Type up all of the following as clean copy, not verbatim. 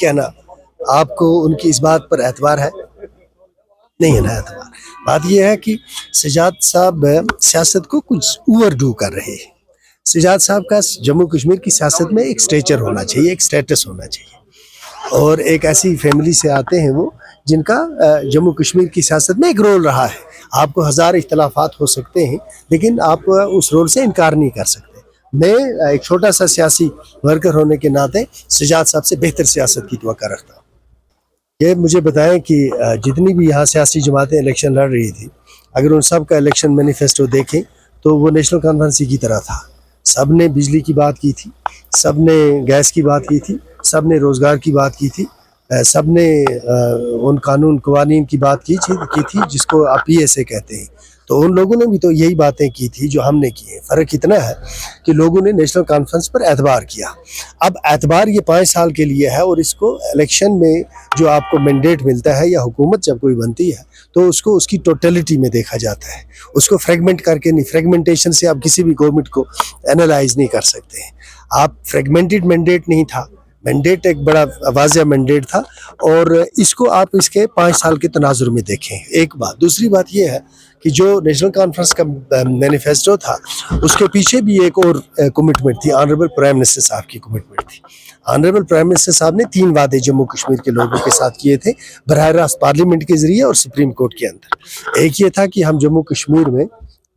कहना, आपको उनकी इस बात पर एतबार है? नहीं है ना एतबार। बात यह है कि सजाद साहब सियासत को कुछ ओवर डू कर रहे हैं। सजाद साहब का जम्मू कश्मीर की सियासत में एक स्टेचर होना चाहिए, एक स्टेटस होना चाहिए, और एक ऐसी फैमिली से आते हैं वो जिनका जम्मू कश्मीर की सियासत में एक रोल रहा है। आपको हज़ार इख्तलाफात हो सकते हैं, लेकिन आप उस रोल से इनकार नहीं कर सकते। मैं एक छोटा सा सियासी वर्कर होने के नाते सजाद साहब से बेहतर सियासत की तवक्को रखता हूँ। ये मुझे बताएं कि जितनी भी यहाँ सियासी जमातें इलेक्शन लड़ रही थी, अगर उन सब का इलेक्शन मैनिफेस्टो देखें तो वो नेशनल कॉन्फ्रेंस की तरह था। सब ने बिजली की बात की थी, सब ने गैस की बात की थी, सब ने रोज़गार की बात की थी, सब ने उन कानून कवानीन की बात की थी जिसको आप PSA कहते हैं। तो उन लोगों ने भी तो यही बातें की थी जो हमने की है। फ़र्क इतना है कि लोगों ने नेशनल कॉन्फ्रेंस पर एतबार किया। अब एतबार ये 5 साल के लिए है, और इसको इलेक्शन में जो आपको मैंडेट मिलता है या हुकूमत जब कोई बनती है तो उसको उसकी टोटलिटी में देखा जाता है, उसको फ्रेगमेंट करके नहीं। फ्रेगमेंटेशन से आप किसी भी गवर्नमेंट को एनालाइज नहीं कर सकते हैं। आप फ्रेगमेंटेड मैंडेट नहीं था, मैंडेट एक बड़ा वाज़ेह मैंडेट था, और इसको आप इसके 5 साल के तनाजुर में देखें। एक बात। दूसरी बात यह है कि जो नेशनल कॉन्फ्रेंस का मैनिफेस्टो था उसके पीछे भी एक और कमिटमेंट थी, ऑनरेबल प्राइम मिनिस्टर साहब की कमिटमेंट थी। ऑनरेबल प्राइम मिनिस्टर साहब ने 3 वादे जम्मू कश्मीर के लोगों के साथ किए थे, बराह रास्त पार्लियामेंट के ज़रिए और सुप्रीम कोर्ट के अंदर। एक ये था कि हम जम्मू कश्मीर में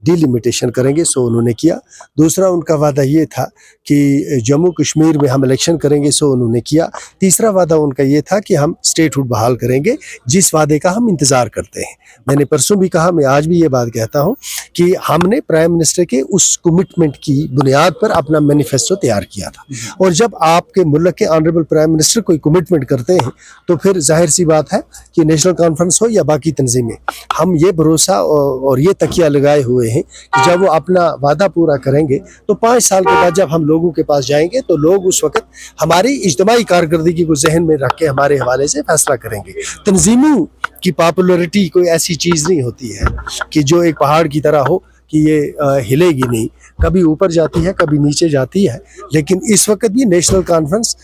डिलिमिटेशन करेंगे, सो उन्होंने किया। दूसरा उनका वादा ये था कि जम्मू कश्मीर में हम इलेक्शन करेंगे, सो उन्होंने किया। तीसरा वादा उनका ये था कि हम स्टेटहुड बहाल करेंगे, जिस वादे का हम इंतज़ार करते हैं। मैंने परसों भी कहा, मैं आज भी ये बात कहता हूँ कि हमने प्राइम मिनिस्टर के उस कमिटमेंट की बुनियाद पर अपना मैनिफेस्टो तैयार किया था। और जब आपके मुल्क के ऑनरेबल प्राइम मिनिस्टर कोई कमिटमेंट करते हैं तो फिर जाहिर सी बात है कि नेशनल कॉन्फ्रेंस हो या बाकी तंजीमें, हम ये भरोसा और ये तकिया लगाए हुए हैं कि जब वो अपना वादा पूरा करेंगे तो 5 साल के बाद जब हम लोगों के पास जाएंगे तो लोग उस वक्त हमारी इज्तिमाई कारकर्दगी को जहन में रख के हमारे हवाले से फैसला करेंगे। तंजीमों की पॉपुलरिटी कोई ऐसी चीज़ नहीं होती है कि जो एक पहाड़ की तरह हो कि ये हिलेगी नहीं, कभी ऊपर जाती है कभी नीचे जाती है। लेकिन इस वक्त भी नेशनल कॉन्फ्रेंस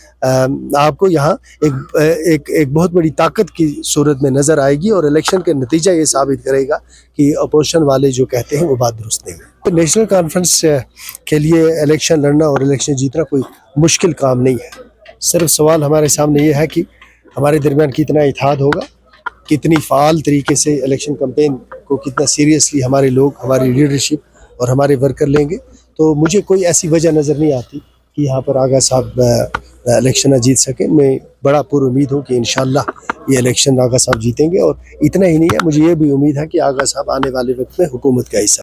आपको यहाँ एक बहुत बड़ी ताकत की सूरत में नज़र आएगी, और इलेक्शन के नतीजा ये साबित करेगा कि अपोजिशन वाले जो कहते हैं वो बात दुरुस्त नहीं है। तो नेशनल कॉन्फ्रेंस के लिए इलेक्शन लड़ना और इलेक्शन जीतना कोई मुश्किल काम नहीं है। सिर्फ सवाल हमारे सामने ये है कि हमारे दरमियान कितना इत्तेहाद होगा, कितनी फ़ाल तरीके से इलेक्शन कैंपेन को कितना सीरियसली हमारे लोग, हमारी लीडरशिप और हमारे वर्कर लेंगे। तो मुझे कोई ऐसी वजह नज़र नहीं आती कि यहाँ पर आगा साहब इलेक्शन ना जीत सकें। मैं बड़ा पुरुमीद हूँ कि इंशाअल्लाह ये इलेक्शन आगा साहब जीतेंगे, और इतना ही नहीं है, मुझे ये भी उम्मीद है कि आगा साहब आने वाले वक्त में हुकूमत का हिस्सा